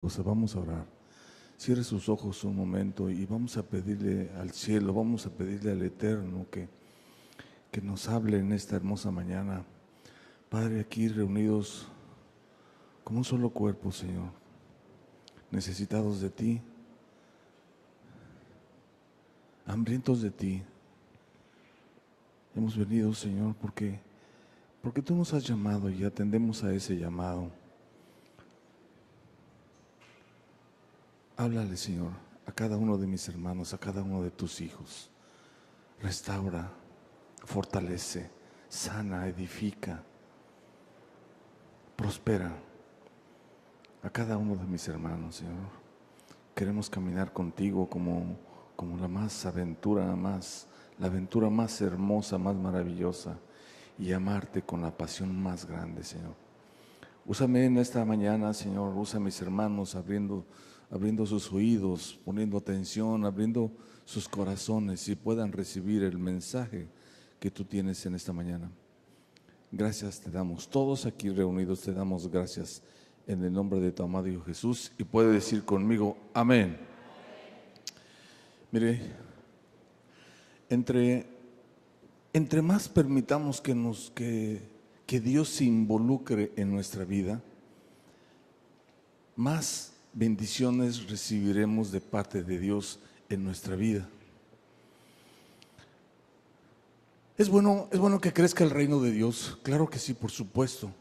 cosa, vamos a orar. Cierre sus ojos un momento y vamos a pedirle al cielo, vamos a pedirle al Eterno que nos hable en esta hermosa mañana. Padre, aquí reunidos como un solo cuerpo, Señor, necesitados de ti, hambrientos de ti. Hemos venido, Señor, porque tú nos has llamado y atendemos a ese llamado. Háblale, Señor, a cada uno de mis hermanos, a cada uno de tus hijos. Restaura, fortalece, sana, edifica, prospera a cada uno de mis hermanos, Señor. Queremos caminar contigo como la aventura más hermosa, más maravillosa, y amarte con la pasión más grande, Señor. Úsame en esta mañana, Señor, usa a mis hermanos abriendo sus oídos, poniendo atención, abriendo sus corazones y puedan recibir el mensaje que tú tienes en esta mañana. Gracias te damos, todos aquí reunidos te damos gracias en el nombre de tu amado Hijo Jesús, y puede decir conmigo, amén. Mire, entre más permitamos que Dios se involucre en nuestra vida, más bendiciones recibiremos de parte de Dios en nuestra vida. ¿Es bueno que crezca el reino de Dios? Claro que sí, por supuesto.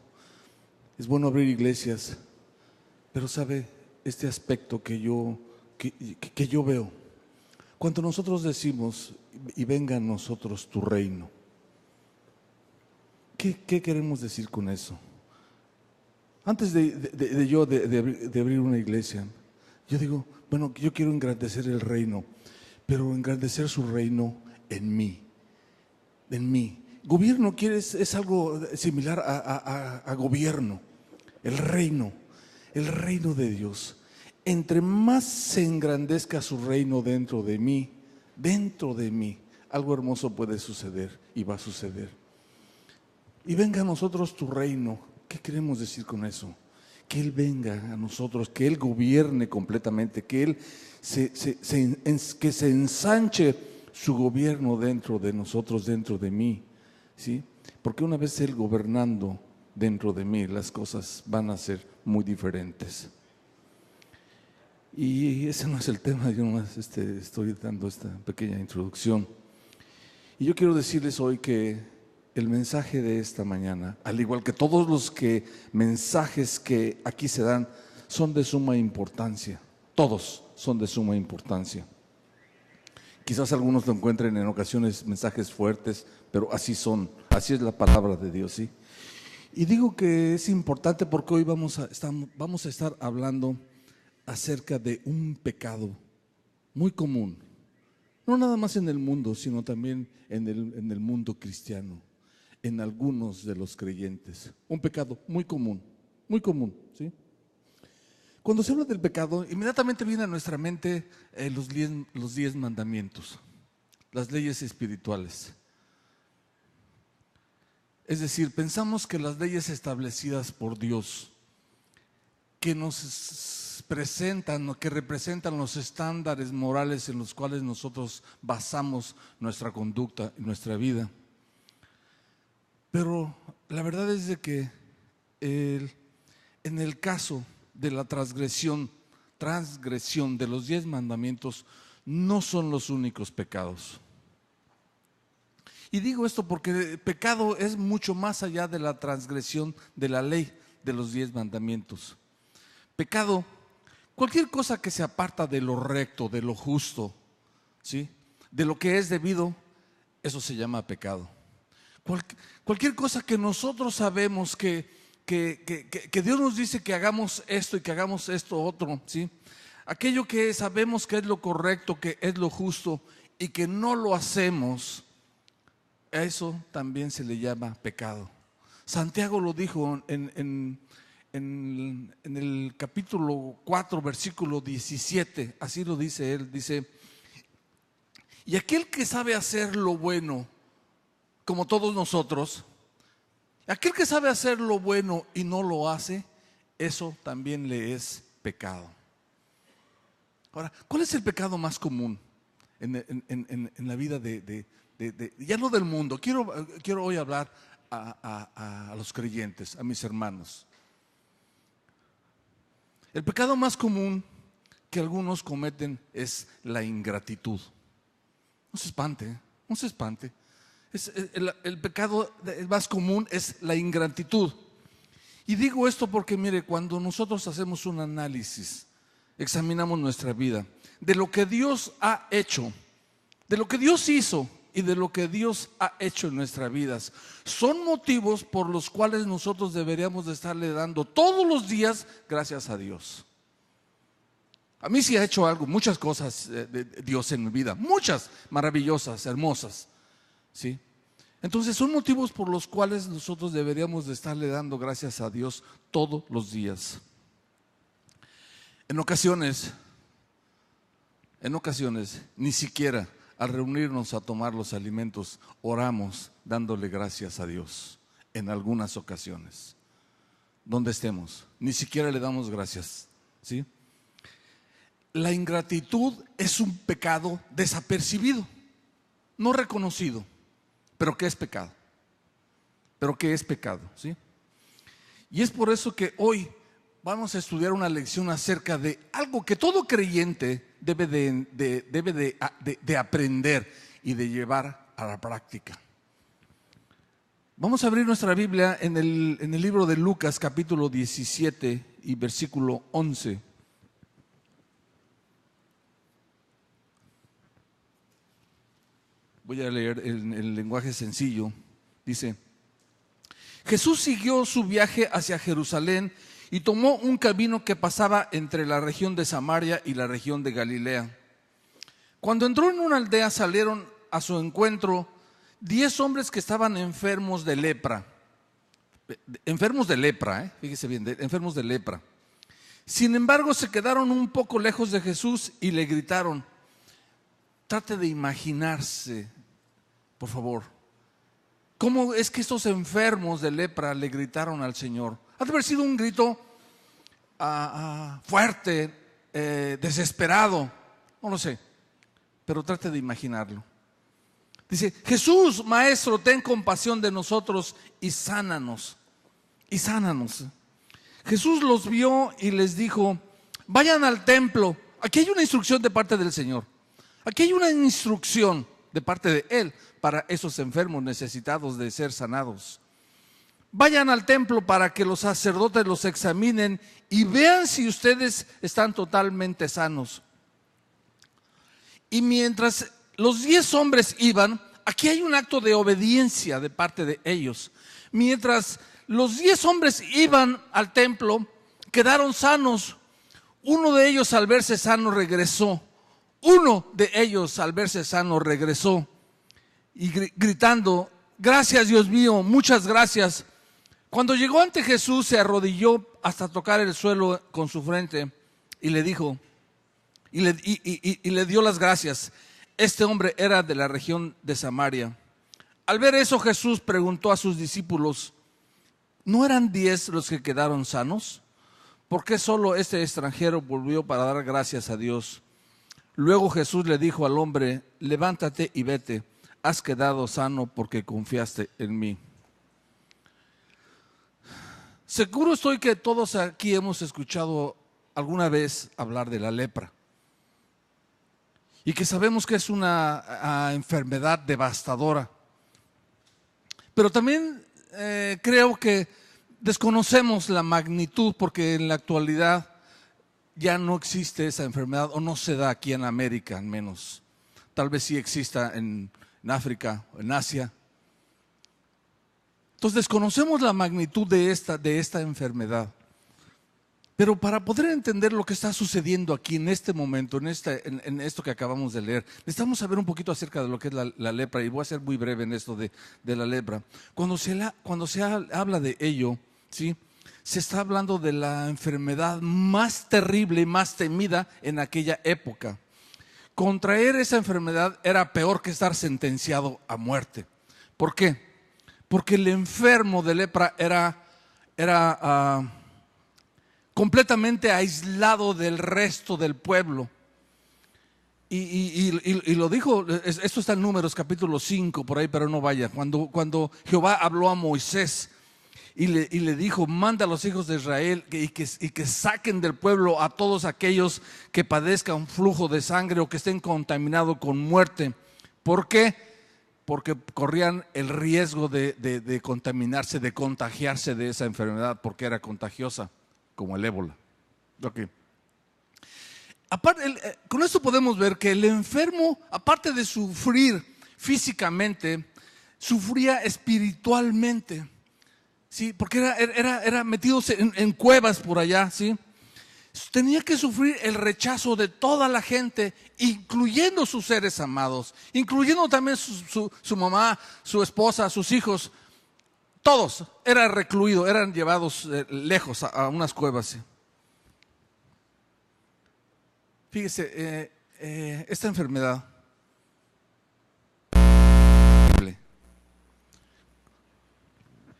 Es bueno abrir iglesias, pero sabe este aspecto que yo veo. Cuando nosotros decimos, y venga a nosotros tu reino, ¿qué queremos decir con eso? Antes de abrir una iglesia, yo digo, bueno, yo quiero engrandecer el reino, pero engrandecer su reino en mí. Gobierno es algo similar a gobierno. El reino de Dios. Entre más se engrandezca su reino dentro de mí, algo hermoso puede suceder y va a suceder. Y venga a nosotros tu reino. ¿Qué queremos decir con eso? Que Él venga a nosotros, que Él gobierne completamente, que Él que se ensanche su gobierno dentro de nosotros, dentro de mí, ¿sí? Porque una vez Él gobernando dentro de mí, las cosas van a ser muy diferentes. Y ese no es el tema, yo nomás estoy dando esta pequeña introducción. Y yo quiero decirles hoy que el mensaje de esta mañana, al igual que todos los mensajes que aquí se dan, son de suma importancia. Todos son de suma importancia. Quizás algunos lo encuentren en ocasiones mensajes fuertes, pero así son, así es la palabra de Dios, ¿sí? Y digo que es importante porque hoy vamos a estar hablando acerca de un pecado muy común, no nada más en el mundo, sino también en el mundo cristiano, en algunos de los creyentes. Un pecado muy común, ¿sí? Cuando se habla del pecado, inmediatamente viene a nuestra mente los 10 mandamientos, las leyes espirituales. Es decir, pensamos que las leyes establecidas por Dios, que nos presentan o que representan los estándares morales en los cuales nosotros basamos nuestra conducta y nuestra vida. Pero la verdad es de que en el caso de la transgresión de los 10 mandamientos, no son los únicos pecados. Y digo esto porque el pecado es mucho más allá de la transgresión de la ley de los 10 mandamientos. Pecado, cualquier cosa que se aparta de lo recto, de lo justo, ¿sí? De lo que es debido, eso se llama pecado. Cualquier cosa que nosotros sabemos que Dios nos dice que hagamos esto y que hagamos esto otro, ¿sí? Aquello que sabemos que es lo correcto, que es lo justo y que no lo hacemos, a eso también se le llama pecado. Santiago lo dijo en el capítulo 4, versículo 17, así lo dice él, dice: y aquel que sabe hacer lo bueno, como todos nosotros, aquel que sabe hacer lo bueno y no lo hace, eso también le es pecado. Ahora, ¿cuál es el pecado más común en la vida ya no del mundo? Quiero hoy hablar a los creyentes, a mis hermanos. El pecado más común que algunos cometen es la ingratitud. No se espante, no se espante. El pecado más común es la ingratitud. Y digo esto porque, mire, cuando nosotros hacemos un análisis, examinamos nuestra vida, de lo que Dios ha hecho, de lo que Dios hizo y de lo que Dios ha hecho en nuestras vidas, son motivos por los cuales nosotros deberíamos de estarle dando todos los días gracias a Dios. A mí sí ha hecho algo, muchas cosas de Dios en mi vida, muchas maravillosas, hermosas, ¿sí? Entonces son motivos por los cuales nosotros deberíamos de estarle dando gracias a Dios todos los días. En ocasiones, ni siquiera al reunirnos a tomar los alimentos, oramos dándole gracias a Dios. En algunas ocasiones, donde estemos, ni siquiera le damos gracias, ¿sí? La ingratitud es un pecado desapercibido, no reconocido, pero que es pecado. ¿Sí? Y es por eso que hoy vamos a estudiar una lección acerca de algo que todo creyente debe de aprender y de llevar a la práctica. Vamos a abrir nuestra Biblia en el libro de Lucas, capítulo 17 y versículo 11. Voy a leer el lenguaje sencillo. Dice: Jesús siguió su viaje hacia Jerusalén y tomó un camino que pasaba entre la región de Samaria y la región de Galilea. Cuando entró en una aldea, salieron a su encuentro 10 hombres que estaban enfermos de lepra. Fíjese bien, enfermos de lepra. Sin embargo, se quedaron un poco lejos de Jesús y le gritaron. Trate de imaginarse, por favor, cómo es que estos enfermos de lepra le gritaron al Señor. Ha de haber sido un grito fuerte, desesperado, no lo sé, pero trate de imaginarlo. Dice: Jesús, Maestro, ten compasión de nosotros y sánanos. Jesús los vio y les dijo: vayan al templo. Aquí hay una instrucción de parte del Señor. Aquí hay una instrucción de parte de Él para esos enfermos necesitados de ser sanados. Vayan al templo para que los sacerdotes los examinen y vean si ustedes están totalmente sanos. Y mientras los 10 hombres iban, aquí hay un acto de obediencia de parte de ellos. Mientras los 10 hombres iban al templo, quedaron sanos. Uno de ellos, al verse sano, regresó y gritando: gracias, Dios mío, muchas gracias. Cuando llegó ante Jesús, se arrodilló hasta tocar el suelo con su frente y le dijo, y le dio las gracias. Este hombre era de la región de Samaria. Al ver eso, Jesús preguntó a sus discípulos: ¿no eran 10 los que quedaron sanos? ¿Por qué solo este extranjero volvió para dar gracias a Dios? Luego Jesús le dijo al hombre: levántate y vete, has quedado sano porque confiaste en mí. Seguro estoy que todos aquí hemos escuchado alguna vez hablar de la lepra y que sabemos que es una enfermedad devastadora. Pero también creo que desconocemos la magnitud, porque en la actualidad ya no existe esa enfermedad, o no se da aquí en América al menos. Tal vez sí exista en África, en Asia. Entonces desconocemos la magnitud de esta enfermedad. Pero para poder entender lo que está sucediendo aquí en este momento, en esto que acabamos de leer, necesitamos saber un poquito acerca de lo que es la lepra, y voy a ser muy breve en esto de la lepra. Cuando se habla de ello, ¿sí?, se está hablando de la enfermedad más terrible y más temida en aquella época. Contraer esa enfermedad era peor que estar sentenciado a muerte. ¿Por qué? Porque el enfermo de lepra era completamente aislado del resto del pueblo. Y lo dijo, esto está en Números capítulo 5, por ahí, pero no vaya. Cuando Jehová habló a Moisés y le dijo: manda a los hijos de Israel y que saquen del pueblo a todos aquellos que padezcan flujo de sangre o que estén contaminados con muerte. ¿Por qué? Porque corrían el riesgo de contaminarse, de contagiarse de esa enfermedad, porque era contagiosa, como el ébola. Okay. Aparte, con esto podemos ver que el enfermo, aparte de sufrir físicamente, sufría espiritualmente, ¿sí? Porque era metidos en cuevas por allá, ¿sí? Tenía que sufrir el rechazo de toda la gente, incluyendo sus seres amados, incluyendo también su mamá, su esposa, sus hijos. Todos eran recluidos, eran llevados lejos a unas cuevas, ¿sí? Fíjese, esta enfermedad,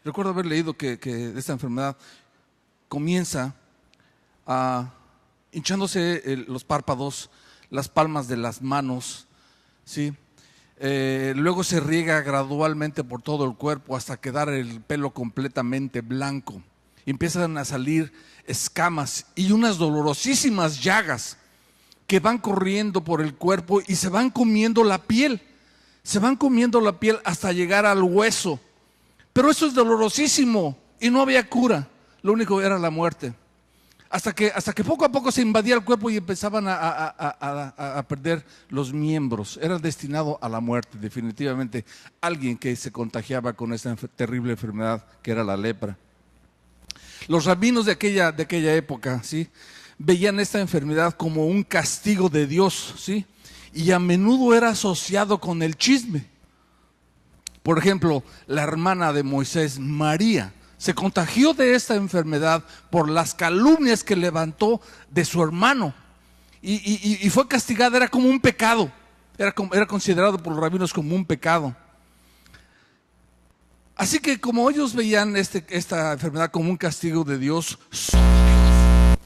recuerdo haber leído que esta enfermedad comienza hinchándose los párpados, las palmas de las manos, ¿sí? Luego se riega gradualmente por todo el cuerpo hasta quedar el pelo completamente blanco. Y empiezan a salir escamas y unas dolorosísimas llagas que van corriendo por el cuerpo y se van comiendo la piel. Se van comiendo la piel hasta llegar al hueso. Pero eso es dolorosísimo y no había cura. Lo único era la muerte. Hasta que poco a poco se invadía el cuerpo y empezaban a perder los miembros. Era destinado a la muerte, definitivamente. Alguien que se contagiaba con esta terrible enfermedad que era la lepra. Los rabinos de aquella época, ¿sí?, veían esta enfermedad como un castigo de Dios, ¿sí? Y a menudo era asociado con el chisme. Por ejemplo, la hermana de Moisés, María, se contagió de esta enfermedad por las calumnias que levantó de su hermano y fue castigada. Era como un pecado, era considerado por los rabinos como un pecado. Así que como ellos veían esta enfermedad como un castigo de Dios,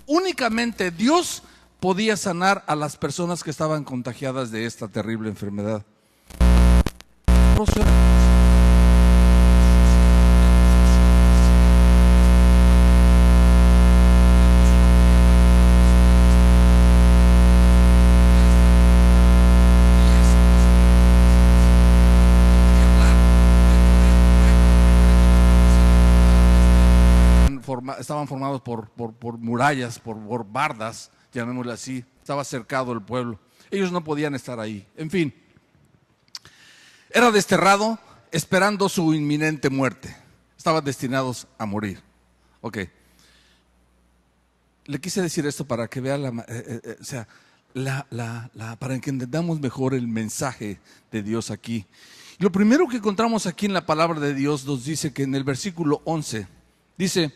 únicamente Dios podía sanar a las personas que estaban contagiadas de esta terrible enfermedad. Estaban formados por murallas, por bardas, llamémosle así. Estaba cercado el pueblo. Ellos no podían estar ahí. En fin, era desterrado esperando su inminente muerte. Estaban destinados a morir. Ok. Le quise decir esto para que vea para que entendamos mejor el mensaje de Dios aquí. Lo primero que encontramos aquí en la palabra de Dios nos dice que en el versículo 11 dice,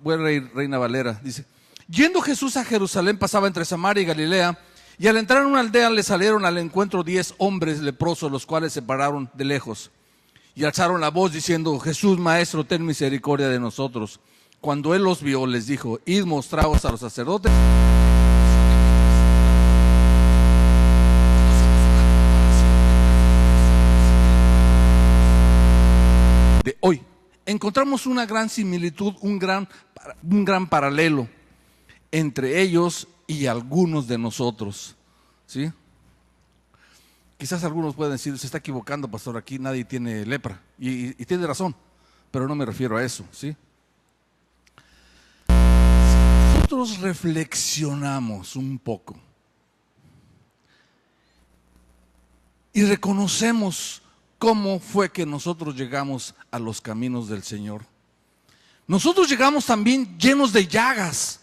voy a leer Reina Valera, dice: yendo Jesús a Jerusalén, pasaba entre Samaria y Galilea, y al entrar en una aldea le salieron al encuentro 10 hombres leprosos, los cuales se pararon de lejos y alzaron la voz diciendo: Jesús, Maestro, ten misericordia de nosotros. Cuando él los vio, les dijo: id, mostraos a los sacerdotes. De hoy encontramos una gran similitud, un gran paralelo entre ellos y algunos de nosotros, ¿sí? Quizás algunos pueden decir: se está equivocando, pastor, aquí nadie tiene lepra, y tiene razón, pero no me refiero a eso, ¿sí? Si nosotros reflexionamos un poco y reconocemos cómo fue que nosotros llegamos a los caminos del Señor, nosotros llegamos también llenos de llagas.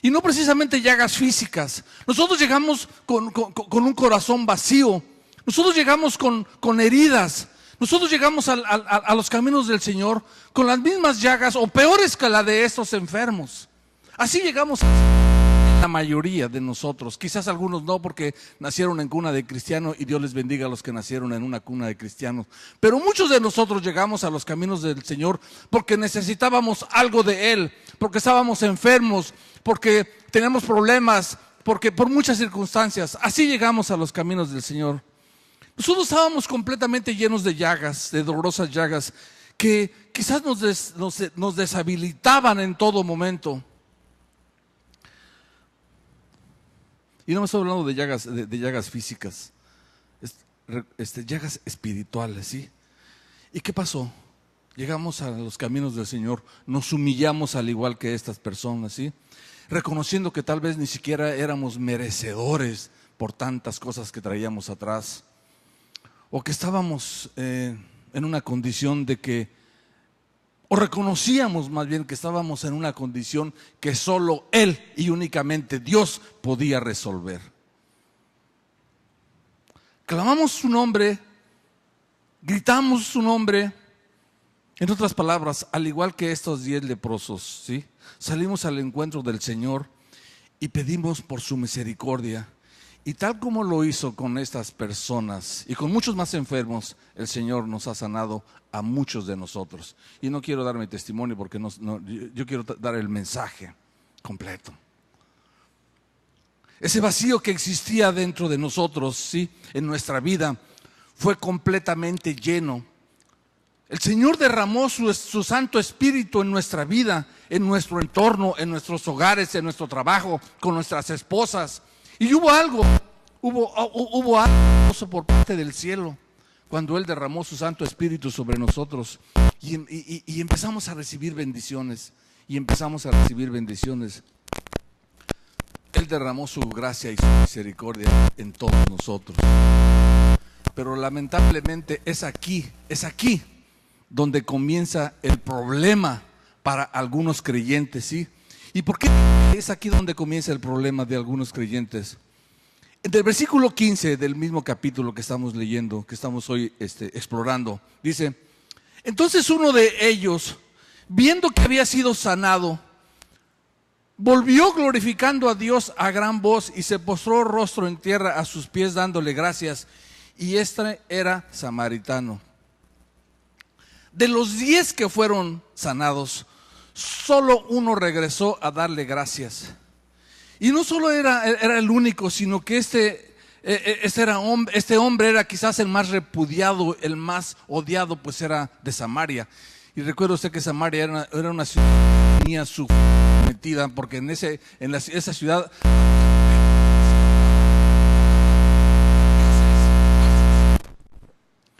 Y no precisamente llagas físicas. Nosotros llegamos con un corazón vacío. Nosotros llegamos con heridas. Nosotros llegamos a los caminos del Señor con las mismas llagas o peores que la de estos enfermos. Así llegamos la mayoría de nosotros. Quizás algunos no, porque nacieron en cuna de cristianos, y Dios les bendiga a los que nacieron en una cuna de cristianos. Pero muchos de nosotros llegamos a los caminos del Señor porque necesitábamos algo de Él, porque estábamos enfermos, porque tenemos problemas, porque por muchas circunstancias. Así llegamos a los caminos del Señor. Nosotros estábamos completamente llenos de llagas, de dolorosas llagas, que quizás nos deshabilitaban en todo momento. Y no me estoy hablando de llagas físicas, llagas espirituales, ¿sí? ¿Y qué pasó? Llegamos a los caminos del Señor, nos humillamos al igual que estas personas, ¿sí? Reconociendo que tal vez ni siquiera éramos merecedores por tantas cosas que traíamos atrás, o que estábamos en una condición de que, o reconocíamos más bien que estábamos en una condición que solo Él y únicamente Dios podía resolver. Clamamos su nombre, gritamos su nombre. En otras palabras, al igual que estos 10 leprosos, ¿sí? Salimos al encuentro del Señor y pedimos por su misericordia. Y tal como lo hizo con estas personas y con muchos más enfermos, el Señor nos ha sanado a muchos de nosotros. Y no quiero dar mi testimonio porque yo quiero dar el mensaje completo. Ese vacío que existía dentro de nosotros, ¿sí? En nuestra vida, fue completamente lleno. El Señor derramó su Santo Espíritu en nuestra vida, en nuestro entorno, en nuestros hogares, en nuestro trabajo, con nuestras esposas. Y hubo algo por parte del cielo cuando Él derramó su Santo Espíritu sobre nosotros y empezamos a recibir bendiciones. Él derramó su gracia y su misericordia en todos nosotros. Pero lamentablemente es aquí donde comienza el problema para algunos creyentes, ¿sí? ¿Y por qué es aquí donde comienza el problema de algunos creyentes? En el versículo 15 del mismo capítulo que estamos leyendo, que estamos hoy explorando, dice: entonces uno de ellos, viendo que había sido sanado, volvió glorificando a Dios a gran voz y se postró rostro en tierra a sus pies dándole gracias. Y este era samaritano. De los 10 que fueron sanados, solo uno regresó a darle gracias. Y no solo era el único, sino que este hombre era quizás el más repudiado, el más odiado, pues era de Samaria. Y recuerda usted que Samaria era una ciudad que tenía su metida, porque en esa ciudad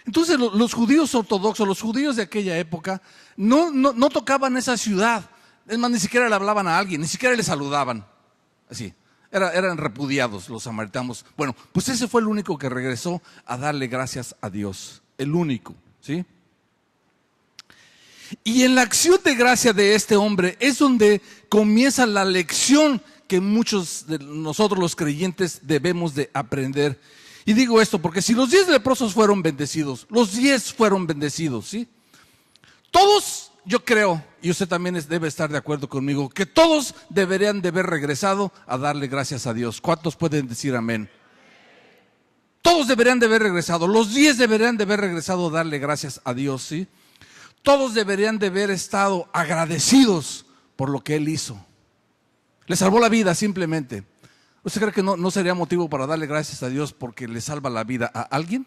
entonces los judíos ortodoxos, los judíos de aquella época, no tocaban esa ciudad. Es más, ni siquiera le hablaban a alguien, ni siquiera le saludaban. Así, eran repudiados los samaritanos. Bueno, pues ese fue el único que regresó a darle gracias a Dios. El único, ¿sí? Y en la acción de gracia de este hombre es donde comienza la lección que muchos de nosotros los creyentes debemos de aprender. Y digo esto porque si los 10 leprosos fueron bendecidos, los 10 fueron bendecidos, ¿sí? Todos, yo creo, y usted también debe estar de acuerdo conmigo, que todos deberían de haber regresado a darle gracias a Dios. ¿Cuántos pueden decir amén? Todos deberían de haber regresado, los 10 deberían de haber regresado a darle gracias a Dios, ¿sí? Todos deberían de haber estado agradecidos por lo que Él hizo. Le salvó la vida simplemente. ¿Usted cree que no sería motivo para darle gracias a Dios porque le salva la vida a alguien?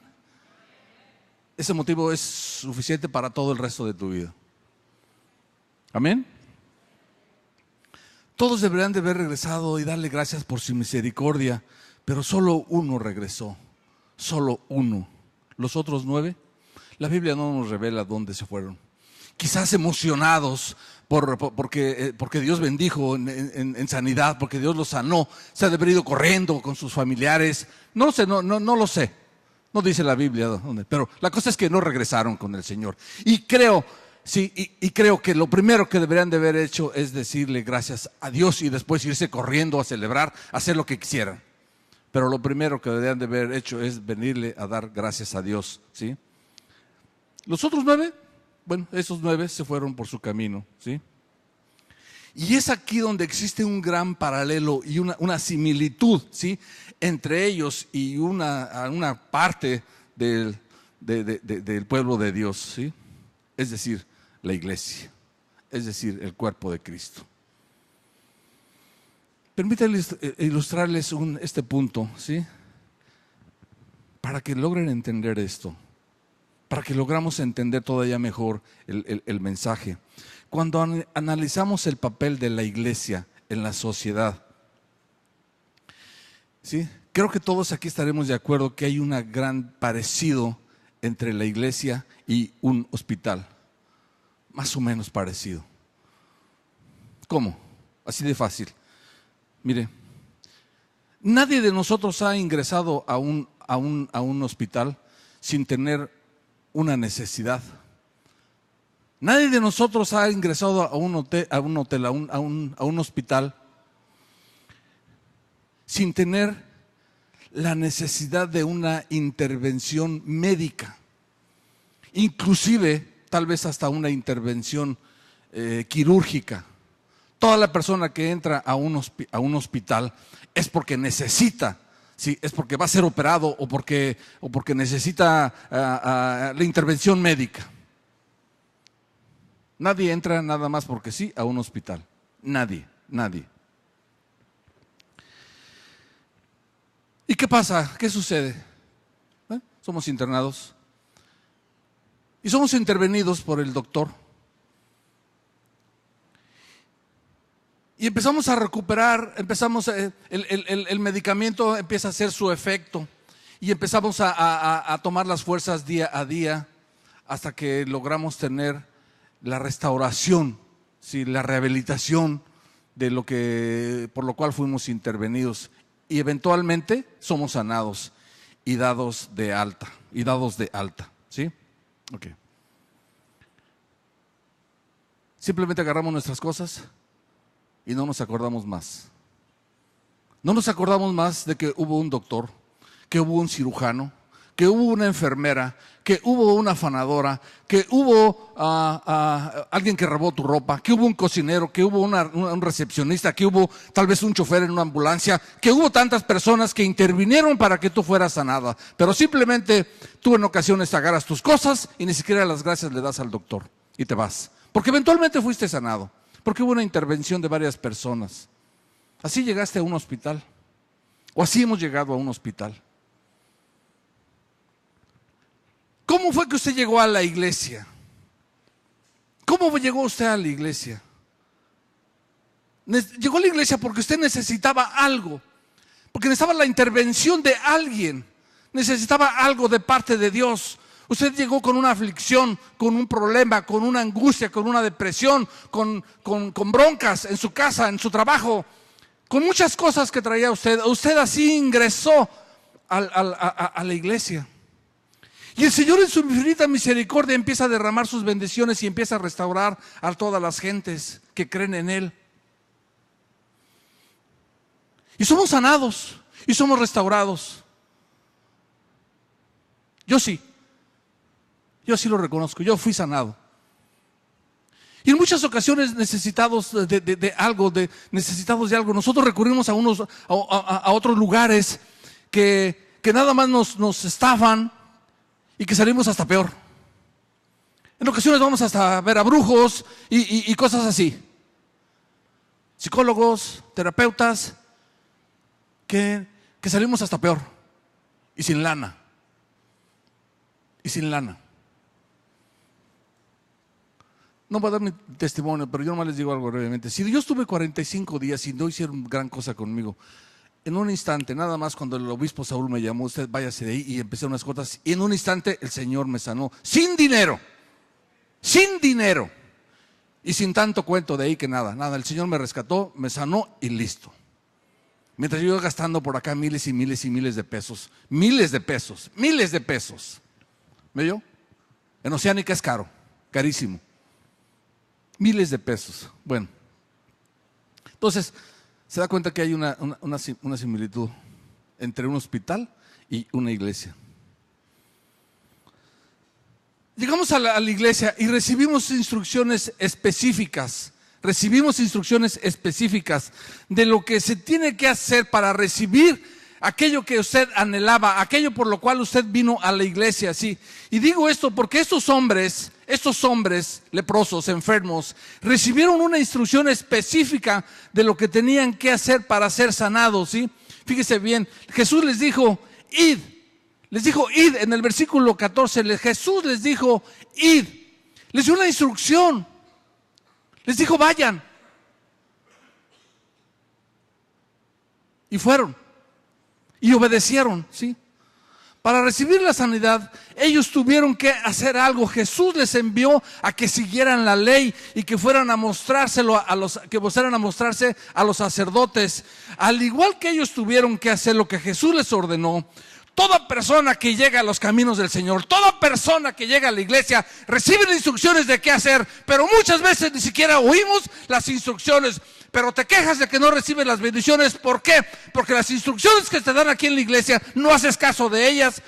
Ese motivo es suficiente para todo el resto de tu vida. Amén. Todos deberían de haber regresado y darle gracias por su misericordia, pero solo uno regresó. Solo uno. Los otros 9, la Biblia no nos revela dónde se fueron. Quizás emocionados porque Dios bendijo en sanidad, porque Dios los sanó, se ha de haber ido corriendo con sus familiares. No sé, no lo sé. No dice la Biblia dónde, pero la cosa es que no regresaron con el Señor. Y creo que lo primero que deberían de haber hecho es decirle gracias a Dios y después irse corriendo a celebrar, a hacer lo que quisieran. Pero lo primero que deberían de haber hecho es venirle a dar gracias a Dios, ¿sí? Los otros 9, bueno, esos 9 se fueron por su camino, ¿sí? Y es aquí donde existe un gran paralelo y una similitud, ¿sí? Entre ellos y una parte del pueblo de Dios, ¿sí? Es decir, la iglesia, es decir, el cuerpo de Cristo. Permítanme ilustrarles este punto, ¿sí? Para que logren entender esto, para que logramos entender todavía mejor el mensaje. Cuando analizamos el papel de la iglesia en la sociedad, ¿sí? Creo que todos aquí estaremos de acuerdo que hay un gran parecido entre la iglesia y un hospital, más o menos parecido. ¿Cómo? Así de fácil. Mire, nadie de nosotros ha ingresado a un hospital sin tener una necesidad. Nadie de nosotros ha ingresado a un hospital sin tener la necesidad de una intervención médica, inclusive tal vez hasta una intervención quirúrgica. Toda la persona que entra a un hospital es porque necesita, ¿sí? Es porque va a ser operado o porque necesita la intervención médica. Nadie entra nada más porque sí a un hospital. Nadie. ¿Y qué pasa? ¿Qué sucede? Somos internados y somos intervenidos por el doctor. Y empezamos a recuperar, el medicamento empieza a hacer su efecto y empezamos a tomar las fuerzas día a día hasta que logramos tener la restauración, ¿sí? La rehabilitación por lo cual fuimos intervenidos y eventualmente somos sanados y dados de alta, ¿sí? Ok. Simplemente agarramos nuestras cosas y no nos acordamos más. No nos acordamos más de que hubo un doctor, que hubo un cirujano, que hubo una enfermera, que hubo una afanadora, que hubo alguien que robó tu ropa, que hubo un cocinero, que hubo un recepcionista, que hubo tal vez un chofer en una ambulancia, que hubo tantas personas que intervinieron para que tú fueras sanada. Pero simplemente tú en ocasiones agarras tus cosas y ni siquiera las gracias le das al doctor y te vas. Porque eventualmente fuiste sanado. Porque hubo una intervención de varias personas. Así llegaste a un hospital. O así hemos llegado a un hospital. ¿Cómo fue que usted llegó a la iglesia? ¿Cómo llegó usted a la iglesia? Llegó a la iglesia porque usted necesitaba algo. Porque necesitaba la intervención de alguien. Necesitaba algo de parte de Dios. Usted llegó con una aflicción, con un problema, con una angustia, con una depresión, con broncas en su casa, en su trabajo, con muchas cosas que traía usted. Usted así ingresó a la iglesia. Y el Señor en su infinita misericordia empieza a derramar sus bendiciones y empieza a restaurar a todas las gentes que creen en Él. Y somos sanados y somos restaurados. Yo sí lo reconozco, yo fui sanado. Y en muchas ocasiones necesitados de algo, nosotros recurrimos a otros lugares que nada más nos estafan y que salimos hasta peor. En ocasiones vamos hasta ver a brujos y cosas así. Psicólogos, terapeutas, que salimos hasta peor y sin lana. No voy a dar mi testimonio, pero yo nomás les digo algo brevemente. Si yo estuve 45 días y no hicieron gran cosa conmigo, en un instante, nada más cuando el obispo Saúl me llamó, usted váyase de ahí, y empecé unas cosas, y en un instante el Señor me sanó, sin dinero, y sin tanto cuento de ahí que nada, el Señor me rescató, me sanó y listo. Mientras yo iba gastando por acá miles y miles y miles de pesos, miles de pesos. ¿Me oyó? En Oceánica es caro, carísimo. Miles de pesos. Bueno, entonces se da cuenta que hay una similitud entre un hospital y una iglesia. Llegamos a la iglesia y recibimos instrucciones específicas. De lo que se tiene que hacer para recibir aquello que usted anhelaba, aquello por lo cual usted vino a la iglesia, ¿sí? Y digo esto porque estos hombres leprosos, enfermos, recibieron una instrucción específica de lo que tenían que hacer para ser sanados, ¿sí? Fíjese bien, Jesús les dijo, id. Les dijo, id, en el versículo 14, Jesús les dijo, id. Les dio una instrucción. Les dijo, vayan. Y fueron. Y obedecieron, ¿sí? Para recibir la sanidad, ellos tuvieron que hacer algo. Jesús les envió a que siguieran la ley y que fueran a mostrárselo que fueran a mostrarse a los sacerdotes. Al igual que ellos tuvieron que hacer lo que Jesús les ordenó, toda persona que llega a los caminos del Señor, toda persona que llega a la iglesia, recibe instrucciones de qué hacer, pero muchas veces ni siquiera oímos las instrucciones. Pero te quejas de que no recibes las bendiciones. ¿Por qué? Porque las instrucciones que te dan aquí en la iglesia, no haces caso de ellas,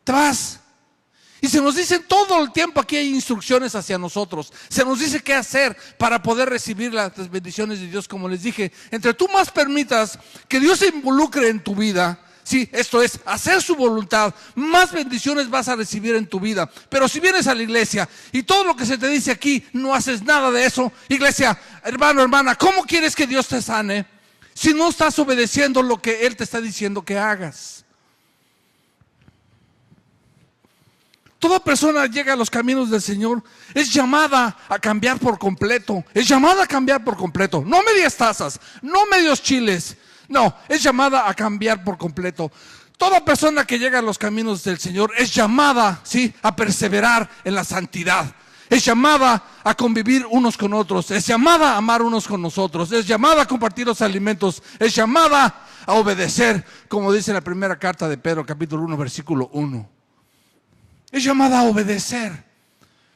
Te vas. Y se nos dice todo el tiempo, aquí hay instrucciones hacia nosotros. Se nos dice qué hacer para poder recibir las bendiciones de Dios. Como les dije, entre tú más permitas que Dios se involucre en tu vida, sí, esto es, hacer su voluntad, más bendiciones vas a recibir en tu vida. Pero si vienes a la iglesia y todo lo que se te dice aquí, no haces nada de eso, iglesia, hermano, hermana, ¿cómo quieres que Dios te sane si no estás obedeciendo lo que Él te está diciendo que hagas? Toda persona llega a los caminos del Señor, es llamada a cambiar por completo. Es llamada a cambiar por completo. No medias tazas, no medios chiles. No, es llamada a cambiar por completo. Toda persona que llega a los caminos del Señor es llamada, ¿sí?, a perseverar en la santidad. Es llamada a convivir unos con otros. Es llamada a amar unos con nosotros. Es llamada a compartir los alimentos. Es llamada a obedecer, como dice la primera carta de Pedro, capítulo 1, versículo 1. Es llamada a obedecer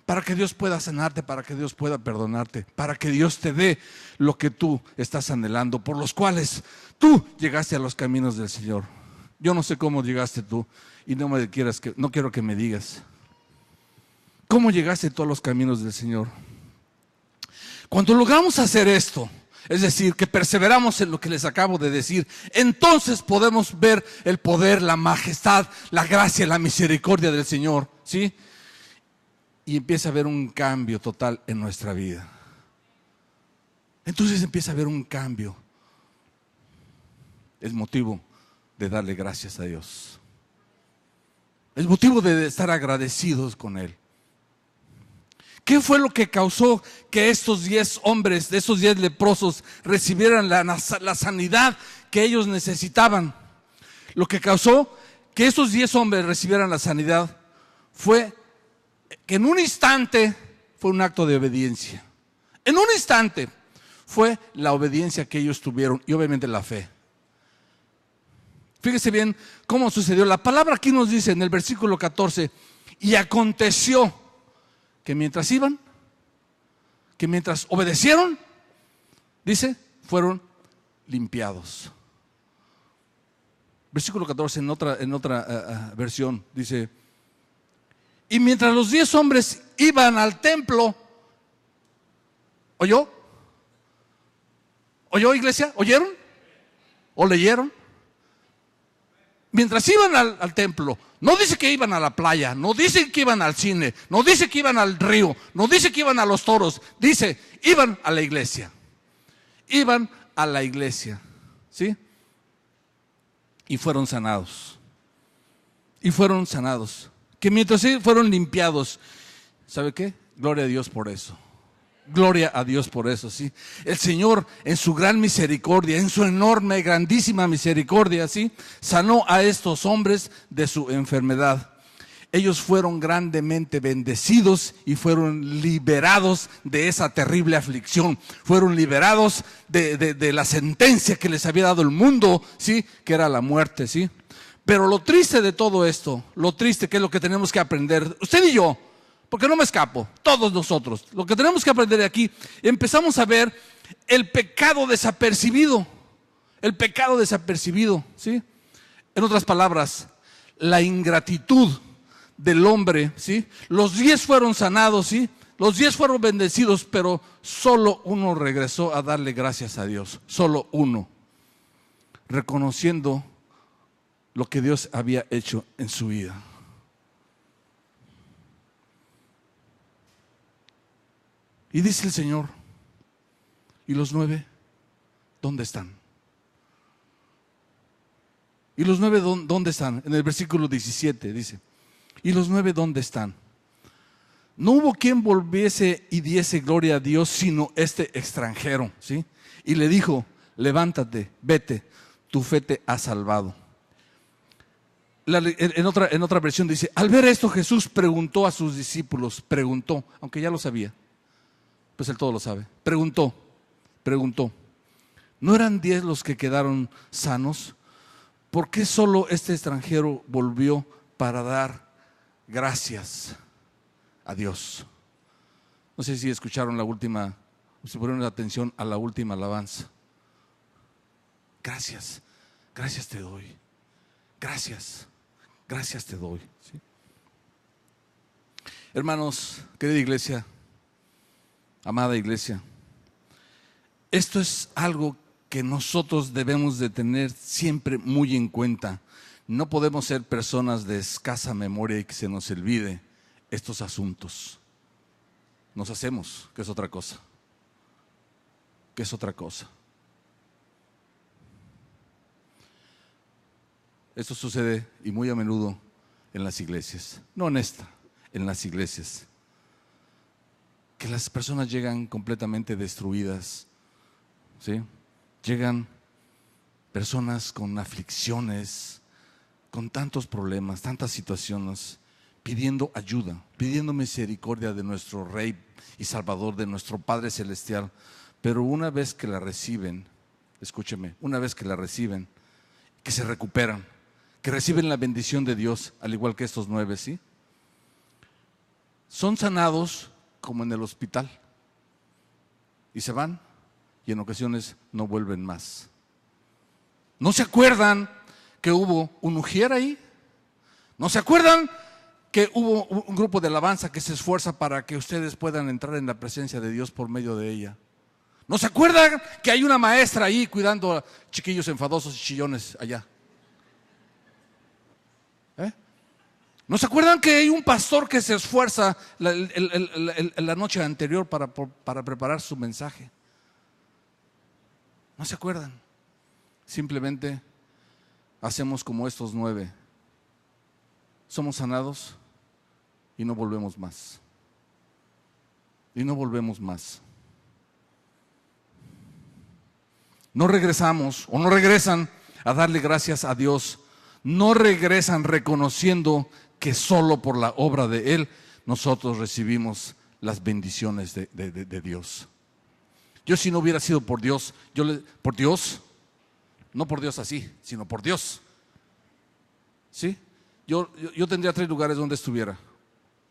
para que Dios pueda sanarte, para que Dios pueda perdonarte, para que Dios te dé lo que tú estás anhelando, por los cuales tú llegaste a los caminos del Señor. Yo no sé cómo llegaste tú y no quiero que me digas. ¿Cómo llegaste tú a los caminos del Señor? Cuando logramos hacer esto, es decir, que perseveramos en lo que les acabo de decir, entonces podemos ver el poder, la majestad, la gracia, la misericordia del Señor, ¿sí? Y empieza a haber un cambio total en nuestra vida. Entonces empieza a haber un cambio. Es motivo de darle gracias a Dios. Es motivo de estar agradecidos con Él. ¿Qué fue lo que causó que estos 10 hombres, de esos 10 leprosos, recibieran la sanidad que ellos necesitaban? Lo que causó que estos 10 hombres recibieran la sanidad fue que en un instante fue un acto de obediencia. En un instante fue la obediencia que ellos tuvieron y obviamente la fe. Fíjese bien cómo sucedió. La palabra aquí nos dice en el versículo 14, y aconteció que mientras obedecieron, dice, fueron limpiados. Versículo 14 en otra versión dice, y mientras los 10 hombres iban al templo, ¿oyó? ¿Oyó, iglesia? ¿Oyeron? ¿O leyeron? Mientras iban al templo, no dice que iban a la playa, no dice que iban al cine, no dice que iban al río, no dice que iban a los toros, dice, iban a la iglesia. Iban a la iglesia, ¿sí? Y fueron sanados. Y fueron sanados. Que mientras fueron limpiados, ¿sabe qué? Gloria a Dios por eso. Gloria a Dios por eso, ¿sí? El Señor en su gran misericordia, en su enorme, grandísima misericordia, ¿sí?, sanó a estos hombres de su enfermedad. Ellos fueron grandemente bendecidos y fueron liberados de esa terrible aflicción. Fueron liberados de la sentencia que les había dado el mundo, ¿sí?, que era la muerte, ¿sí? Pero lo triste de todo esto, lo triste que es lo que tenemos que aprender, usted y yo, porque no me escapo, todos nosotros, lo que tenemos que aprender de aquí, empezamos a ver el pecado desapercibido, ¿sí? En otras palabras, la ingratitud del hombre, ¿sí? Los 10 fueron sanados, ¿sí? Los 10 fueron bendecidos, pero solo uno regresó a darle gracias a Dios, solo uno. reconociendo lo que Dios había hecho en su vida. Y dice el Señor, ¿y los 9 dónde están? ¿Y los 9 dónde están? En el versículo 17 dice, ¿y los 9 dónde están? No hubo quien volviese y diese gloria a Dios, sino este extranjero, ¿sí? Y le dijo, levántate, vete, tu fe te ha salvado. En otra versión dice, al ver esto Jesús preguntó a sus discípulos, preguntó, aunque ya lo sabía, pues él todo lo sabe, preguntó, ¿no eran 10 los que quedaron sanos? ¿Por qué solo este extranjero volvió para dar gracias a Dios? No sé si escucharon la última, si pusieron atención a la última alabanza. Gracias, gracias te doy, gracias te doy, ¿sí? Hermanos, querida iglesia, amada iglesia, esto es algo que nosotros debemos de tener siempre muy en cuenta. No podemos ser personas de escasa memoria y que se nos olvide estos asuntos. Nos hacemos, que es otra cosa. Esto sucede y muy a menudo en las iglesias, no en esta, en las iglesias, que las personas llegan completamente destruidas, ¿sí? Llegan personas con aflicciones, con tantos problemas, tantas situaciones, pidiendo ayuda, pidiendo misericordia de nuestro Rey y Salvador, de nuestro Padre Celestial. Pero una vez que la reciben, escúcheme, una vez que la reciben, que se recuperan, que reciben la bendición de Dios, al igual que estos 9, ¿sí? Son sanados como en el hospital y se van y en ocasiones no vuelven más. ¿No se acuerdan que hubo un ujier ahí? ¿No se acuerdan que hubo un grupo de alabanza que se esfuerza para que ustedes puedan entrar en la presencia de Dios por medio de ella? ¿No se acuerdan que hay una maestra ahí cuidando a chiquillos enfadosos y chillones allá? ¿No se acuerdan que hay un pastor que se esfuerza la noche anterior para preparar su mensaje? ¿No se acuerdan? Simplemente hacemos como estos 9. Somos sanados y no volvemos más. No regresamos o no regresan a darle gracias a Dios. No regresan reconociendo que solo por la obra de Él nosotros recibimos las bendiciones de Dios. Yo, si no hubiera sido por Dios, por Dios, no por Dios así, sino por Dios, ¿sí? Yo tendría 3 lugares donde estuviera: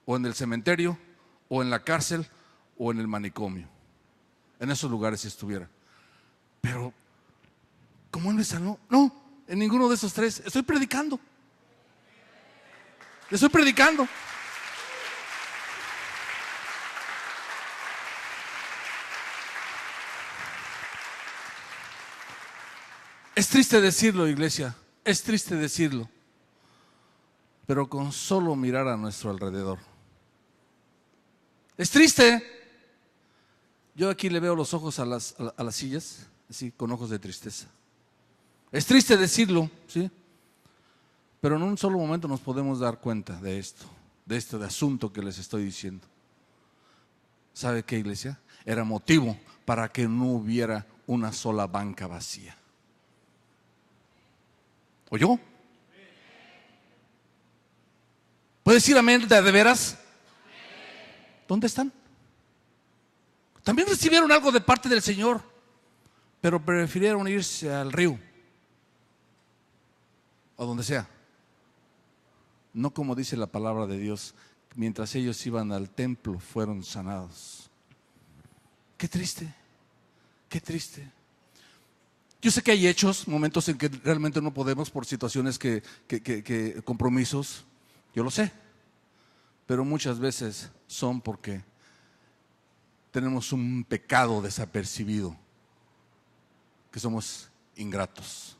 o en el cementerio, o en la cárcel, o en el manicomio. En esos lugares estuviera. Pero como Él me sanó, no, en ninguno de esos 3. Estoy predicando. Es triste decirlo, iglesia, es triste decirlo, pero con solo mirar a nuestro alrededor. Es triste. Yo aquí le veo los ojos a las sillas, así, con ojos de tristeza. Es triste decirlo, ¿sí? Pero en un solo momento nos podemos dar cuenta de esto, de este asunto que les estoy diciendo. ¿Sabe qué, iglesia? Era motivo para que no hubiera una sola banca vacía. ¿Oyó? ¿Puede decir amén de veras? ¿Dónde están? También recibieron algo de parte del Señor, pero prefirieron irse al río, o donde sea. No como dice la palabra de Dios, mientras ellos iban al templo fueron sanados. Qué triste, qué triste. Yo sé que hay hechos, momentos en que realmente no podemos por situaciones compromisos, yo lo sé, pero muchas veces son porque tenemos un pecado desapercibido, que somos ingratos.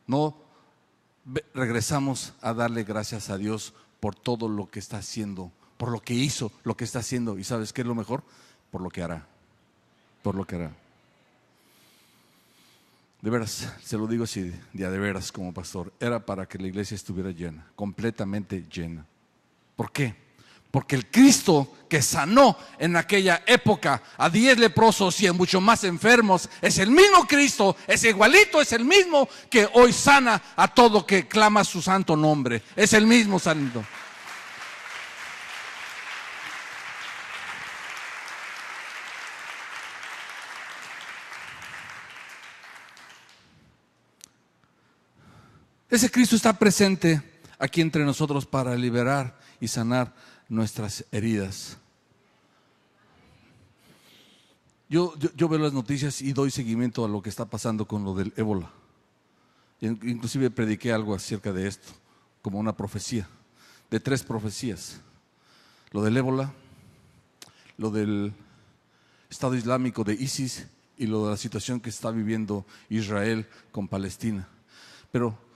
No regresamos a darle gracias a Dios por todo lo que está haciendo, por lo que hizo, lo que está haciendo. ¿Y sabes qué es lo mejor? Por lo que hará, por lo que hará. De veras, se lo digo así, de veras como pastor, era para que la iglesia estuviera llena, completamente llena. ¿Por qué? Porque el Cristo que sanó en aquella época a 10 leprosos y a mucho más enfermos, es el mismo Cristo, es igualito, es el mismo que hoy sana a todo que clama su santo nombre. Es el mismo santo. Ese Cristo está presente aquí entre nosotros para liberar y sanar nuestras heridas. Yo veo las noticias y doy seguimiento a lo que está pasando con lo del ébola. Inclusive prediqué algo acerca de esto, como una profecía, de 3 profecías. Lo del ébola, lo del Estado Islámico de ISIS y lo de la situación que está viviendo Israel con Palestina. Pero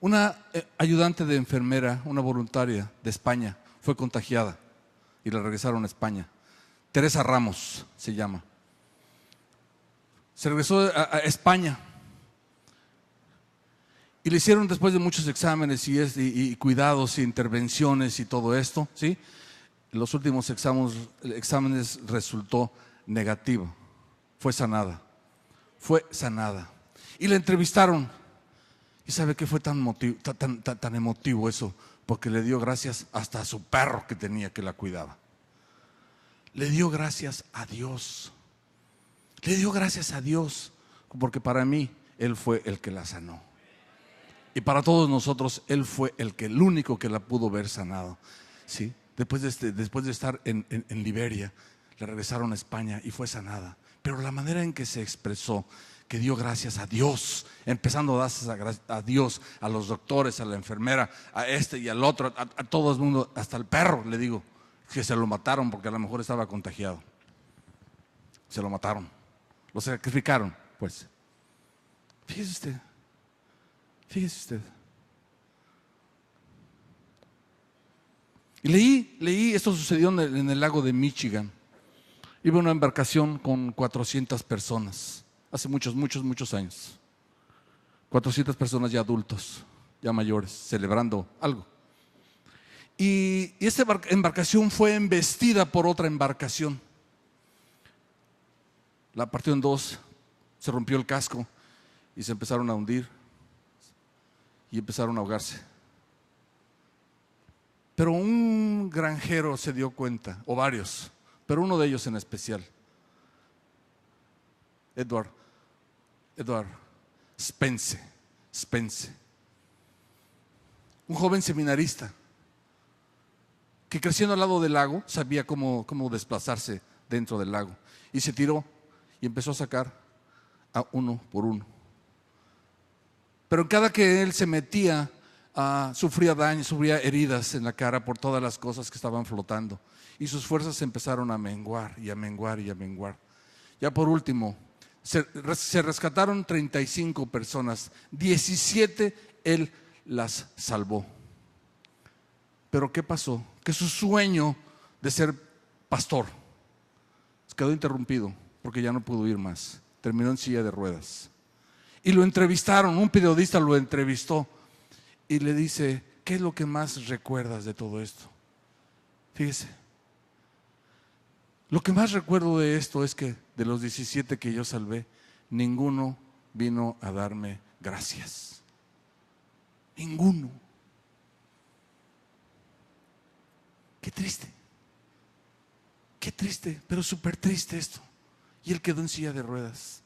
una ayudante de enfermera, una voluntaria de España, fue contagiada y la regresaron a España. Teresa Ramos se llama. Se regresó a España y le hicieron, después de muchos exámenes y cuidados e intervenciones y todo esto, ¿sí? Los últimos exámenes resultó negativo. Fue sanada. Y la entrevistaron. ¿Y sabe qué fue tan emotivo eso? Porque le dio gracias hasta a su perro que tenía, que la cuidaba. Le dio gracias a Dios. Le dio gracias a Dios, porque para mí Él fue el que la sanó. Y para todos nosotros Él fue el único que la pudo ver sanado, ¿sí? Después de estar en Liberia, le regresaron a España y fue sanada. Pero la manera en que se expresó, que dio gracias a Dios, empezando a dar a Dios, a los doctores, a la enfermera, a este y al otro, a todo el mundo, hasta el perro, le digo, que se lo mataron porque a lo mejor estaba contagiado. Se lo mataron, lo sacrificaron, pues. Fíjese usted. Y leí, esto sucedió en el lago de Michigan. Iba una embarcación con 400 personas, hace muchos años. 400 personas ya adultos, ya mayores, celebrando algo. Y esta embarcación fue embestida por otra embarcación. La partió en 2, se rompió el casco y se empezaron a hundir y empezaron a ahogarse. Pero un granjero se dio cuenta, o varios, pero uno de ellos en especial, Edward Spence, un joven seminarista que creciendo al lado del lago sabía cómo desplazarse dentro del lago, y se tiró y empezó a sacar a uno por uno. Pero cada que él se metía, sufría daño, sufría heridas en la cara por todas las cosas que estaban flotando, y sus fuerzas empezaron a menguar y a menguar y a menguar. Ya por último se rescataron 35 personas, 17 él las salvó. Pero ¿qué pasó? Que su sueño de ser pastor quedó interrumpido porque ya no pudo ir más. Terminó en silla de ruedas. Y lo entrevistaron, un periodista lo entrevistó y le dice: ¿qué es lo que más recuerdas de todo esto? Fíjese, lo que más recuerdo de esto es que de los 17 que yo salvé, ninguno vino a darme gracias. Ninguno. Qué triste, pero súper triste esto. Y él quedó en silla de ruedas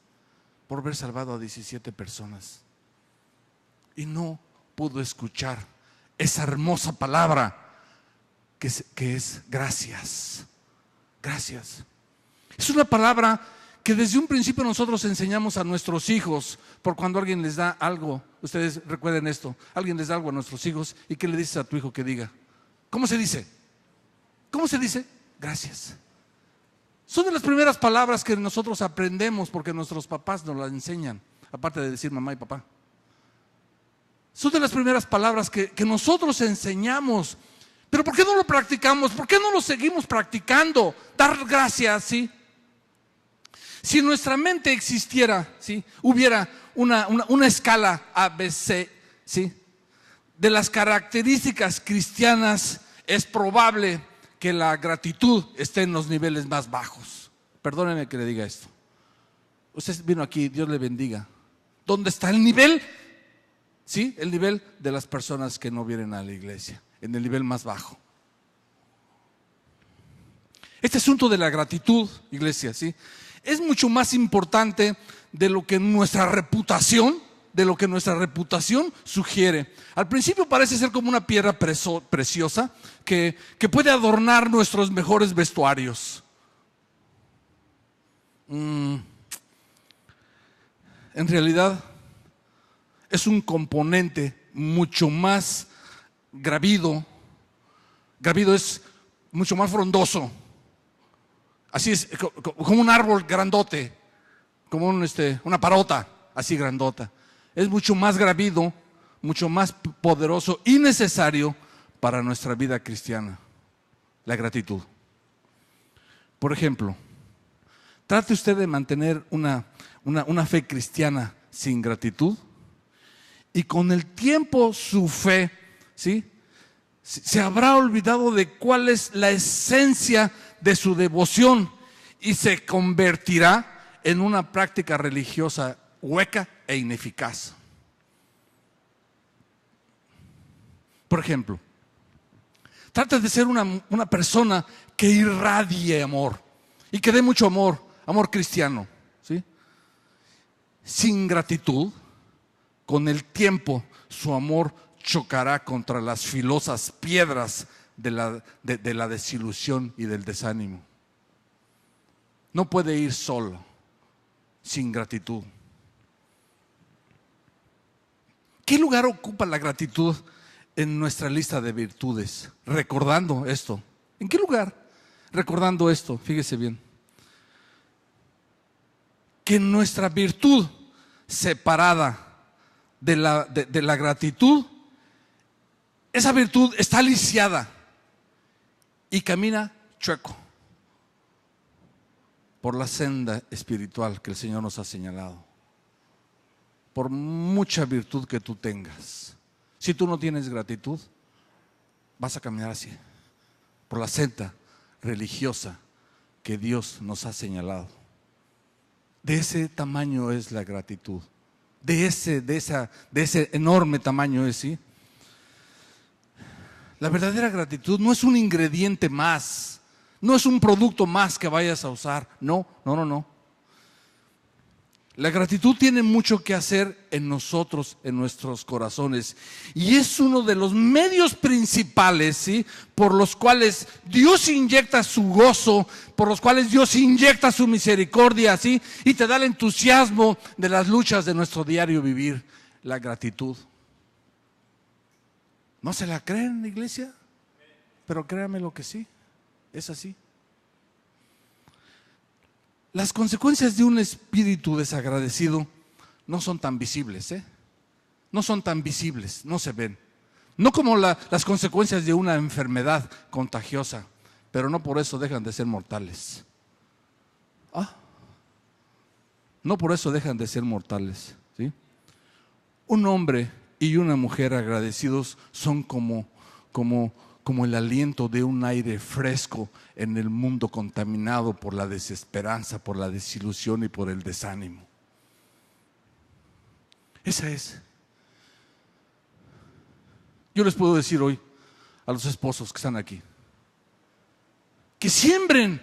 por haber salvado a 17 personas. Y no pudo escuchar esa hermosa palabra que es gracias. Gracias. Es una palabra que desde un principio nosotros enseñamos a nuestros hijos, por cuando alguien les da algo. Ustedes recuerden esto: alguien les da algo a nuestros hijos, ¿y qué le dices a tu hijo que diga? ¿Cómo se dice? ¿Cómo se dice? Gracias. Son de las primeras palabras que nosotros aprendemos porque nuestros papás nos las enseñan, aparte de decir mamá y papá. Son de las primeras palabras que nosotros enseñamos. Pero ¿por qué no lo practicamos? ¿Por qué no lo seguimos practicando? Dar gracias, ¿sí? Si en nuestra mente existiera, ¿sí?, hubiera una escala ABC, ¿sí?, de las características cristianas, es probable que la gratitud esté en los niveles más bajos. Perdóneme que le diga esto. Usted vino aquí, Dios le bendiga. ¿Dónde está el nivel? Sí, el nivel de las personas que no vienen a la iglesia, en el nivel más bajo. Este asunto de la gratitud, iglesia, ¿sí?, es mucho más importante de lo que nuestra reputación sugiere. Al principio parece ser como una piedra preciosa que puede adornar nuestros mejores vestuarios. En realidad es un componente mucho más gravido. Gravido es mucho más frondoso. Así es, como un árbol grandote, como una parota, así grandota. Es mucho más gravido, mucho más poderoso y necesario para nuestra vida cristiana, la gratitud. Por ejemplo, trate usted de mantener una fe cristiana sin gratitud y con el tiempo su fe, ¿sí?, se habrá olvidado de cuál es la esencia de su devoción y se convertirá en una práctica religiosa hueca e ineficaz. Por ejemplo, trata de ser una persona que irradie amor y que dé mucho amor cristiano, ¿sí? Sin gratitud, con el tiempo su amor chocará contra las filosas piedras de la desilusión y del desánimo. No puede ir solo, sin gratitud. ¿Qué lugar ocupa la gratitud en nuestra lista de virtudes? Recordando esto. ¿En qué lugar? Recordando esto, fíjese bien. Que nuestra virtud separada de la gratitud, esa virtud está lisiada y camina chueco por la senda espiritual que el Señor nos ha señalado. Por mucha virtud que tú tengas, si tú no tienes gratitud, vas a caminar así, por la senda religiosa que Dios nos ha señalado. De ese tamaño es la gratitud, de ese enorme tamaño es, ¿sí? La verdadera gratitud no es un ingrediente más, no es un producto más que vayas a usar, no. La gratitud tiene mucho que hacer en nosotros, en nuestros corazones, y es uno de los medios principales, ¿sí?, por los cuales Dios inyecta su gozo, por los cuales Dios inyecta su misericordia, ¿sí?, y te da el entusiasmo de las luchas de nuestro diario vivir, la gratitud. ¿No se la creen, iglesia? Pero créanme lo que sí, es así. Las consecuencias de un espíritu desagradecido no son tan visibles, no son tan visibles, no se ven. No como las consecuencias de una enfermedad contagiosa, pero no por eso dejan de ser mortales. No por eso dejan de ser mortales, ¿sí? Un hombre y una mujer agradecidos son como el aliento de un aire fresco en el mundo contaminado por la desesperanza, por la desilusión y por el desánimo. Esa es. Yo les puedo decir hoy a los esposos que están aquí, que siembren,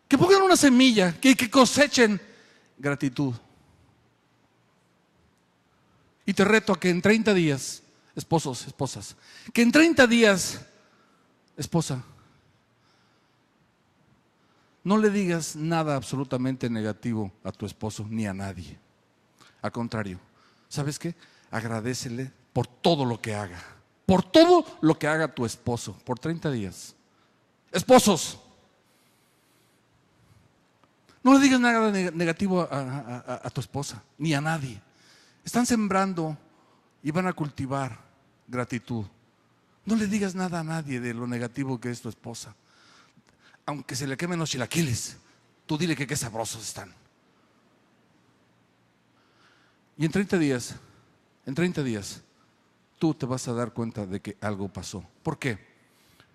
que pongan una semilla, que cosechen gratitud. Y te reto a que en 30 días, esposos, esposas, que en 30 días, esposa, no le digas nada absolutamente negativo a tu esposo ni a nadie. Al contrario, ¿sabes qué? Agradécele por todo lo que haga. Por todo lo que haga tu esposo, por 30 días. Esposos, No le digas nada negativo a tu esposa, ni a nadie. Están sembrando y van a cultivar gratitud. No le digas nada a nadie de lo negativo que es tu esposa. Aunque se le quemen los chilaquiles, tú dile que qué sabrosos están. Y en 30 días, tú te vas a dar cuenta de que algo pasó. ¿Por qué?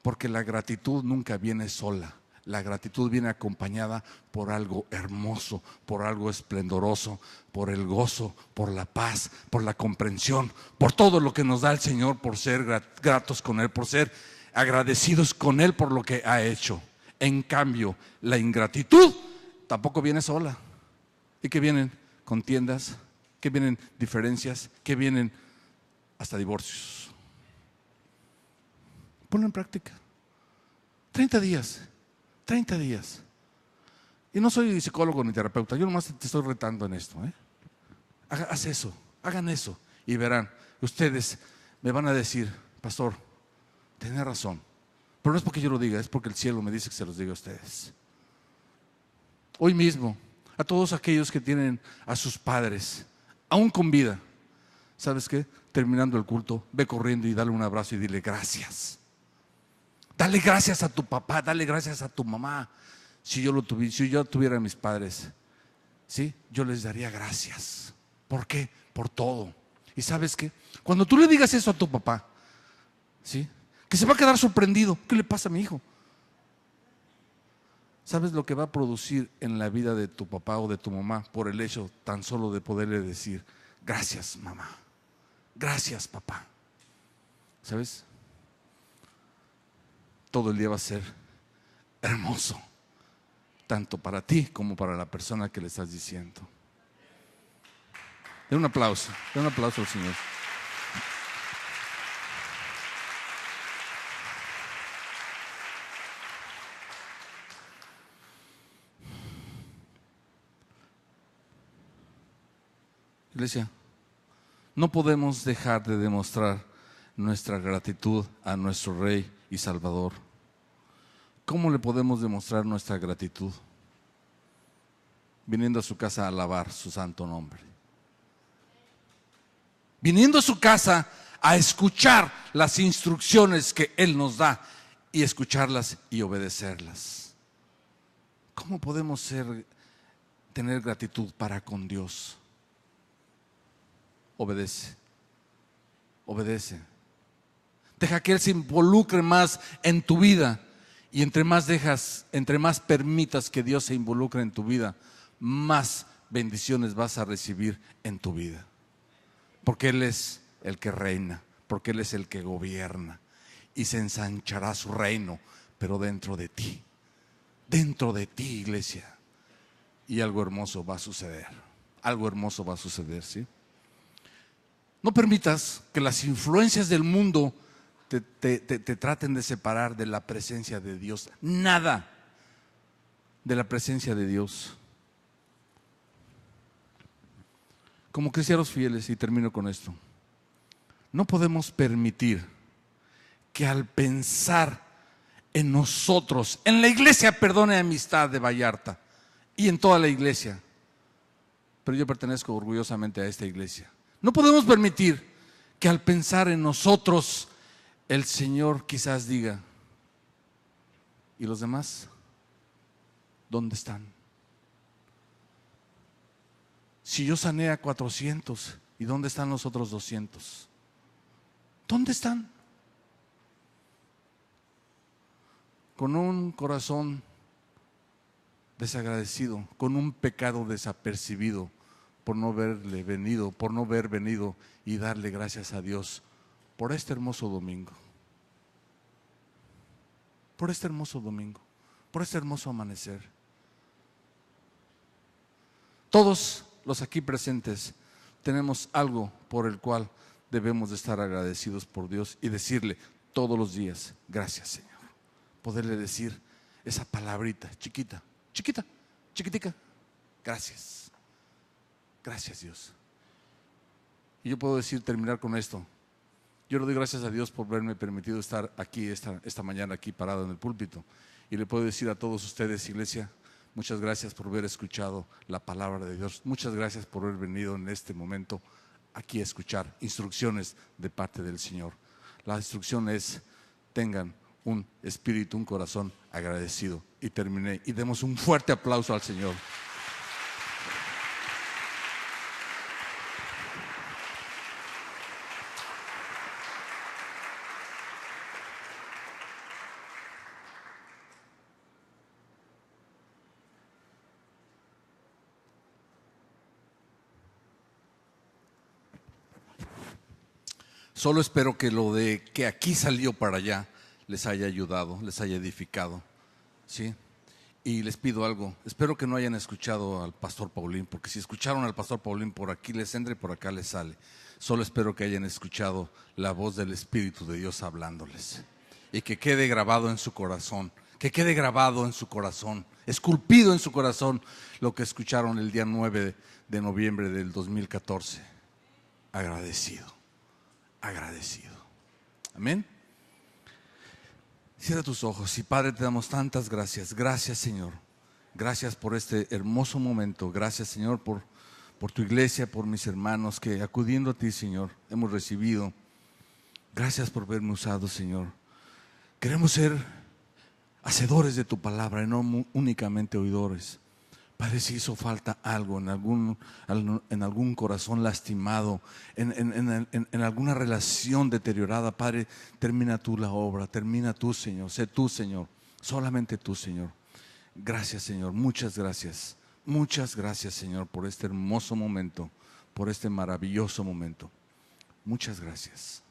Porque la gratitud nunca viene sola. La gratitud viene acompañada por algo hermoso, por algo esplendoroso, por el gozo, por la paz, por la comprensión, por todo lo que nos da el Señor, por ser gratos con Él, por ser agradecidos con Él por lo que ha hecho. En cambio, la ingratitud tampoco viene sola. ¿Y qué vienen? Contiendas, que vienen diferencias, que vienen hasta divorcios. Ponlo en práctica. 30 días. Y no soy psicólogo ni terapeuta, yo nomás te estoy retando en esto. Haz eso, hagan eso y verán. Ustedes me van a decir, pastor, tenés razón. Pero no es porque yo lo diga, es porque el cielo me dice que se los diga a ustedes. Hoy mismo, a todos aquellos que tienen a sus padres, aún con vida, ¿sabes qué? Terminando el culto, ve corriendo y dale un abrazo y dile gracias. Dale gracias a tu papá, dale gracias a tu mamá. Si yo tuviera a mis padres, ¿sí? Yo les daría gracias. ¿Por qué? Por todo. ¿Y sabes qué? Cuando tú le digas eso a tu papá, ¿sí? Que se va a quedar sorprendido. ¿Qué le pasa a mi hijo? ¿Sabes lo que va a producir en la vida de tu papá o de tu mamá por el hecho tan solo de poderle decir gracias, mamá, gracias, papá? ¿Sabes? Todo el día va a ser hermoso, tanto para ti como para la persona que le estás diciendo. Den un aplauso al Señor. Iglesia, no podemos dejar de demostrar nuestra gratitud a nuestro Rey y Salvador. ¿Cómo le podemos demostrar nuestra gratitud? Viniendo a su casa a alabar su santo nombre. Viniendo a su casa a escuchar las instrucciones que Él nos da y escucharlas y obedecerlas. ¿Cómo podemos tener gratitud para con Dios? Obedece. Deja que Él se involucre más en tu vida. Y entre más permitas que Dios se involucre en tu vida, más bendiciones vas a recibir en tu vida. Porque Él es el que reina, porque Él es el que gobierna. Y se ensanchará su reino, pero dentro de ti, iglesia. Y algo hermoso va a suceder. ¿Sí? No permitas que las influencias del mundo te traten de separar de la presencia de Dios. Nada de la presencia de Dios. Como cristianos fieles, y termino con esto, no podemos permitir que al pensar en nosotros, en la iglesia, perdone amistad de Vallarta y en toda la iglesia, pero yo pertenezco orgullosamente a esta iglesia, no podemos permitir que al pensar en nosotros el Señor quizás diga, ¿y los demás? ¿Dónde están? Si yo sané a 400, ¿y dónde están los otros 200? ¿Dónde están? Con un corazón desagradecido, con un pecado desapercibido por no haber venido y darle gracias a Dios por este hermoso domingo, por este hermoso amanecer. Todos los aquí presentes tenemos algo por el cual debemos de estar agradecidos por Dios y decirle todos los días, gracias Señor. Poderle decir esa palabrita chiquitica, gracias Dios. Y yo puedo terminar con esto. Yo le doy gracias a Dios por haberme permitido estar aquí esta mañana aquí parado en el púlpito. Y le puedo decir a todos ustedes, iglesia, Muchas gracias por haber escuchado la palabra de Dios. Muchas gracias por haber venido en este momento aquí a escuchar instrucciones de parte del Señor. La instrucción es: tengan un espíritu, un corazón agradecido. Y terminé. Y demos un fuerte aplauso al Señor. Solo espero que lo de que aquí salió para allá les haya ayudado, les haya edificado, ¿sí? Y les pido algo: espero que no hayan escuchado al pastor Paulín, porque si escucharon al pastor Paulín, por aquí les entra y por acá les sale. Solo espero que hayan escuchado la voz del Espíritu de Dios hablándoles, y que quede grabado en su corazón, que quede grabado en su corazón, esculpido en su corazón, lo que escucharon el día 9 de noviembre del 2014. Agradecido. Amén. Cierra tus ojos. Y Padre, te damos tantas gracias. Gracias, Señor. Gracias por este hermoso momento. Gracias, Señor, por tu iglesia, por mis hermanos que acudiendo a ti, Señor, hemos recibido. Gracias por haberme usado, Señor. Queremos ser hacedores de tu palabra y no únicamente oidores. Padre, si hizo falta algo en algún corazón lastimado, en alguna relación deteriorada, Padre, termina tú la obra, termina tú, Señor, sé tú, Señor, solamente tú, Señor. Gracias, Señor, muchas gracias, Señor, por este hermoso momento, por este maravilloso momento. Muchas gracias.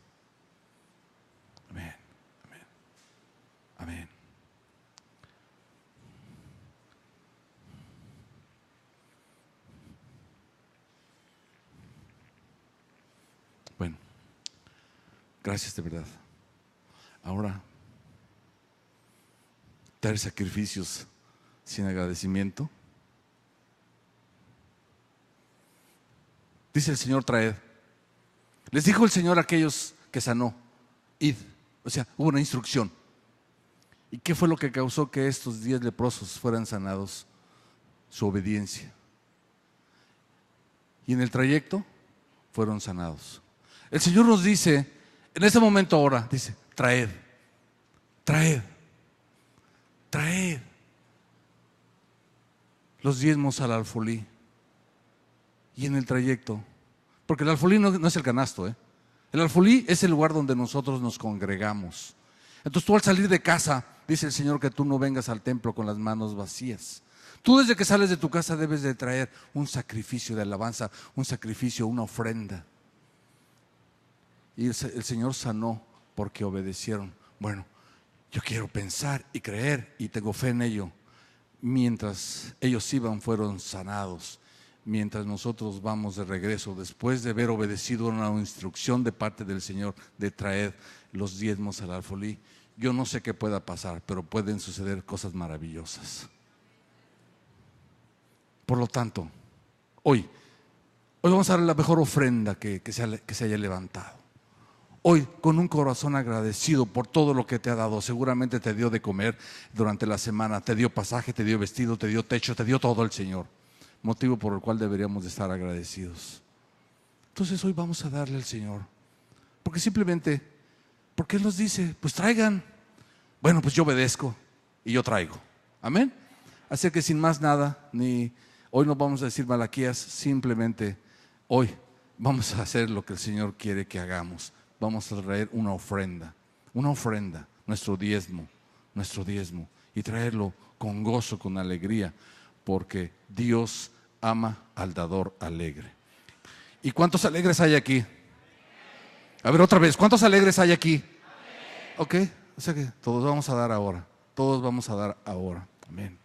Amén, amén, amén. Bueno, gracias de verdad. Ahora, traer sacrificios sin agradecimiento. Dice el Señor: traed. Les dijo el Señor a aquellos que sanó: id. O sea, hubo una instrucción. ¿Y qué fue lo que causó que estos 10 leprosos fueran sanados? Su obediencia. Y en el trayecto fueron sanados. El Señor nos dice, en ese momento ahora, dice: traed, traed, traed los diezmos al alfolí. Y en el trayecto, porque el alfolí no es el canasto, el alfolí es el lugar donde nosotros nos congregamos. Entonces tú, al salir de casa, dice el Señor que tú no vengas al templo con las manos vacías. Tú, desde que sales de tu casa, debes de traer un sacrificio de alabanza, un sacrificio, una ofrenda. Y el Señor sanó porque obedecieron. Bueno, yo quiero pensar y creer y tengo fe en ello. Mientras ellos iban, fueron sanados. Mientras nosotros vamos de regreso, después de haber obedecido una instrucción de parte del Señor de traer los diezmos al alfolí, yo no sé qué pueda pasar, pero pueden suceder cosas maravillosas. Por lo tanto, hoy vamos a dar la mejor ofrenda que se haya levantado. Hoy, con un corazón agradecido por todo lo que te ha dado. Seguramente te dio de comer durante la semana, te dio pasaje, te dio vestido, te dio techo, te dio todo el Señor. Motivo por el cual deberíamos de estar agradecidos. Entonces hoy vamos a darle al Señor, porque simplemente, porque Él nos dice: pues traigan. Bueno, pues yo obedezco y yo traigo. Amén. Así que sin más nada, hoy no vamos a decir Malaquías, simplemente hoy vamos a hacer lo que el Señor quiere que hagamos. Vamos a traer una ofrenda, nuestro diezmo, y traerlo con gozo, con alegría, porque Dios ama al dador alegre. ¿Y cuántos alegres hay aquí? A ver, otra vez, ¿cuántos alegres hay aquí? Ok, o sea que todos vamos a dar ahora. Amén.